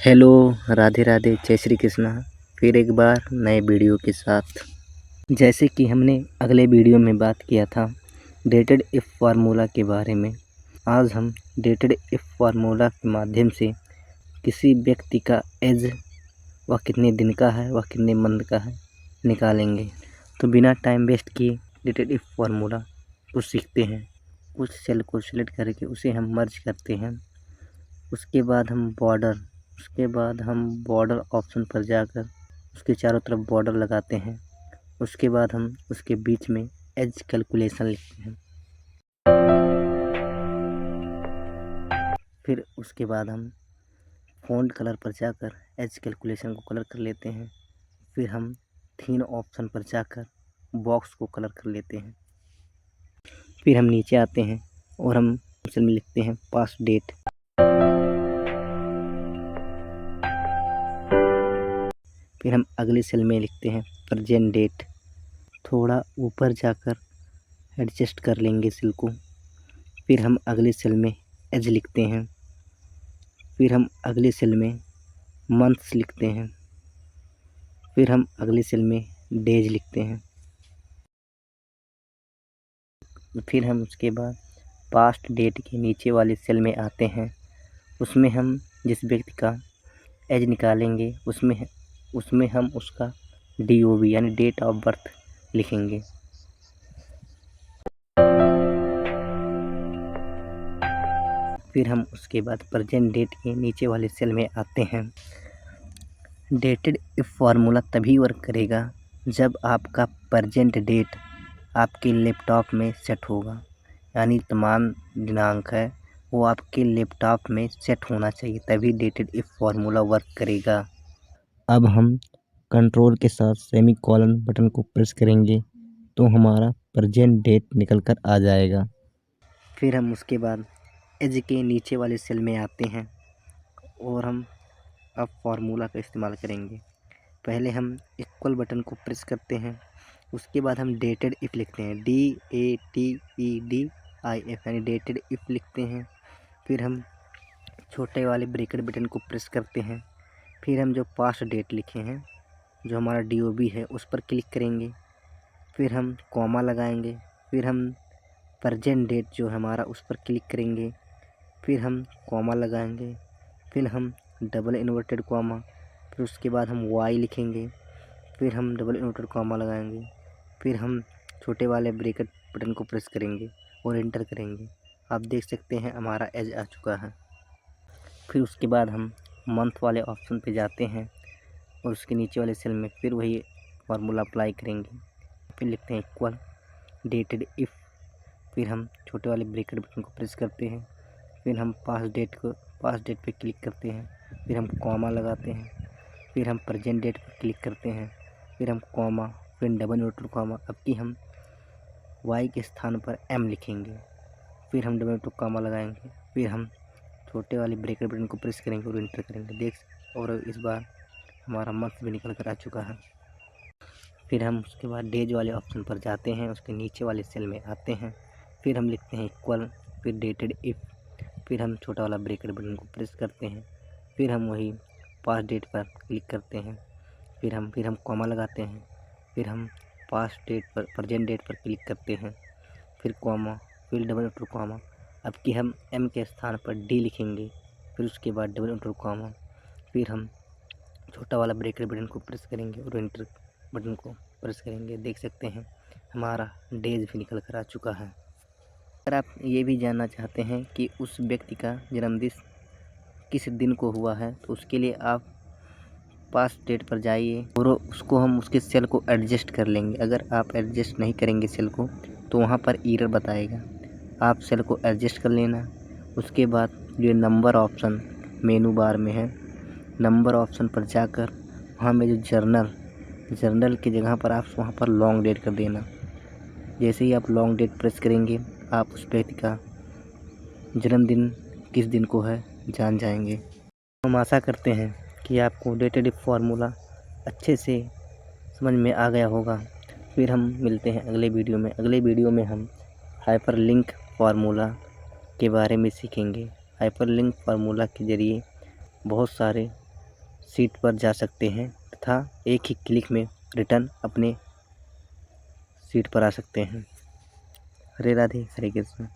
Hello, Radhe Radhe, जय श्री कृष्णा। फिर एक बार नए वीडियो के साथ। जैसे कि हमने अगले वीडियो में बात किया था डेटेड इफ़ फार्मूला के बारे में। आज हम डेटेड इफ़ फार्मूला के माध्यम से किसी व्यक्ति का एज वह कितने दिन का है, वह कितने मंथ का है, निकालेंगे। तो बिना टाइम वेस्ट किए डेटेड इफ़ फार्मूला को सीखते हैं। कुछ सेल को सिलेक्ट करके उसे हम मर्ज करते हैं। उसके बाद हम बॉर्डर ऑप्शन पर जाकर उसके चारों तरफ बॉर्डर लगाते हैं। उसके बाद हम उसके बीच में एज कैलकुलेशन लिखते हैं। फिर उसके बाद हम फ़ॉन्ट कलर पर जाकर एज कैलकुलेशन को कलर कर लेते हैं। फिर हम थीन ऑप्शन पर जाकर बॉक्स को कलर कर लेते हैं। फिर हम नीचे आते हैं और हम ऑप्शन में लिखते हैं पास्ट डेट। फिर हम अगले सेल में लिखते हैं प्रेजेंट डेट। थोड़ा ऊपर जाकर एडजस्ट कर लेंगे सेल को। फिर हम अगले सेल में एज लिखते हैं। फिर हम अगले सेल में मंथ्स लिखते हैं। फिर हम अगले सेल में डेज लिखते हैं। फिर हम उसके बाद पास्ट डेट के नीचे वाले सेल में आते हैं। उसमें हम जिस व्यक्ति का एज निकालेंगे उसमें हम उसका DOB यानी डेट ऑफ बर्थ लिखेंगे। फिर हम उसके बाद प्रेजेंट डेट के नीचे वाले सेल में आते हैं। डेटेड इफ़ फार्मूला तभी वर्क करेगा जब आपका प्रेजेंट डेट आपके लैपटॉप में सेट होगा, यानी तमाम दिनांक है वो आपके लैपटॉप में सेट होना चाहिए, तभी डेटेड इफ़ फार्मूला वर्क करेगा। अब हम कंट्रोल के साथ सेमीकोलन बटन को प्रेस करेंगे तो हमारा प्रेजेंट डेट निकल कर आ जाएगा। फिर हम उसके बाद एज के नीचे वाले सेल में आते हैं और हम अब फार्मूला का इस्तेमाल करेंगे। पहले हम इक्वल बटन को प्रेस करते हैं। उसके बाद हम डेटेड इफ़ लिखते हैं, DATEDIF यानी डेटेड इफ़ लिखते हैं। फिर हम छोटे वाले ब्रैकेट बटन को प्रेस करते हैं। फिर हम जो पास्ट डेट लिखे हैं, जो हमारा DOB है, उस पर क्लिक करेंगे। फिर हम कॉमा लगाएंगे। फिर हम प्रेजेंट डेट जो हमारा उस पर क्लिक करेंगे। फिर हम कॉमा लगाएंगे। फिर हम डबल इन्वर्टेड कॉमा। फिर उसके बाद हम Y लिखेंगे। फिर हम डबल इन्वर्टेड कॉमा लगाएंगे। फिर हम छोटे वाले ब्रैकेट बटन को प्रेस करेंगे और एंटर करेंगे। आप देख सकते हैं हमारा एज आ चुका है। फिर उसके बाद हम मंथ वाले ऑप्शन पे जाते हैं और उसके नीचे वाले सेल में फिर वही फार्मूला अप्लाई करेंगे। फिर लिखते हैं इक्वल डेटेड इफ़। फिर हम छोटे वाले ब्रैकेट बटन को प्रेस करते हैं। फिर हम पास्ट डेट पे क्लिक करते हैं। फिर हम कॉमा लगाते हैं। फिर हम प्रेजेंट डेट पर क्लिक करते हैं। फिर हम कॉमा, फिर डबल इन्वर्टेड कॉमा। अब की हम Y के स्थान पर M लिखेंगे। फिर हम डबल इन्वर्टेड कॉमा लगाएंगे। फिर हम छोटे वाले ब्रैकेट बटन को प्रेस करेंगे और एंटर करेंगे। और इस बार हमारा मंथ भी निकल कर आ चुका है। फिर हम उसके बाद डेज वाले ऑप्शन पर जाते हैं, उसके नीचे वाले सेल में आते हैं। फिर हम लिखते हैं इक्वल, फिर डेटेड इफ़। फिर हम छोटा वाला ब्रैकेट बटन को प्रेस करते हैं। फिर हम वही पास्ट डेट पर क्लिक करते हैं। फिर हम कॉमा लगाते हैं। फिर हम पास्ट डेट पर प्रेजेंट डेट पर क्लिक करते हैं। फिर कॉमा, फिर डबल इन्वर्टेड कॉमा। अब कि हम M के स्थान पर D लिखेंगे। फिर उसके बाद डबल इन्वर्टेड कॉमा। फिर हम छोटा वाला ब्रैकेट बटन को प्रेस करेंगे और एंटर बटन को प्रेस करेंगे। देख सकते हैं हमारा डेज भी निकल कर आ चुका है। अगर आप ये भी जानना चाहते हैं कि उस व्यक्ति का जन्मदिन किस दिन को हुआ है, तो उसके लिए आप पास्ट डेट पर जाइए और उसको हम उसके सेल को एडजस्ट कर लेंगे। अगर आप एडजस्ट नहीं करेंगे सेल को तो वहाँ पर एरर बताएगा। आप सेल को एडजस्ट कर लेना। उसके बाद जो नंबर ऑप्शन मेनू बार में है, नंबर ऑप्शन पर जाकर वहाँ में जो जर्नल की जगह पर आप वहाँ पर लॉन्ग डेट कर देना। जैसे ही आप लॉन्ग डेट प्रेस करेंगे, आप उस व्यक्ति का जन्मदिन किस दिन को है जान जाएंगे। हम आशा करते हैं कि आपको डेटेड इफ़ फार्मूला अच्छे से समझ में आ गया होगा। फिर हम मिलते हैं अगले वीडियो में। अगले वीडियो में हम हाइपरलिंक फार्मूला के बारे में सीखेंगे। हाइपरलिंक फार्मूला के ज़रिए बहुत सारे सीट पर जा सकते हैं तथा एक ही क्लिक में रिटर्न अपने सीट पर आ सकते हैं। हरे राधे, हरे कृष्ण।